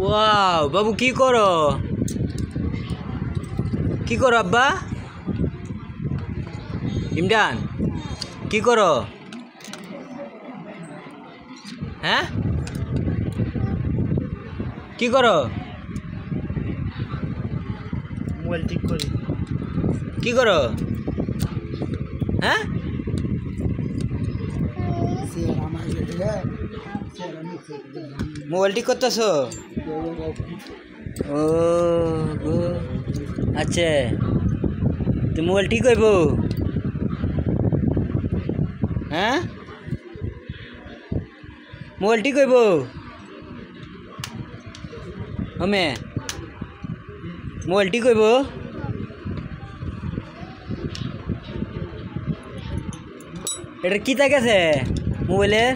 Wow বাবু কি করো আব্বা? ইমরান কি করো? হ্যাঁ কি করো? মোবাইল ঠিক করি। কি করো? হ্যাঁ মোবাইল ঠিক করতেছো? ও গো আচ্ছা তো মোবাইল ঠিক হইব? হ্যাঁ মোবাইল ঠিক হইব? আমি মোবাইল ঠিক হইব? এটা কি থাকেছে মোবাইলের?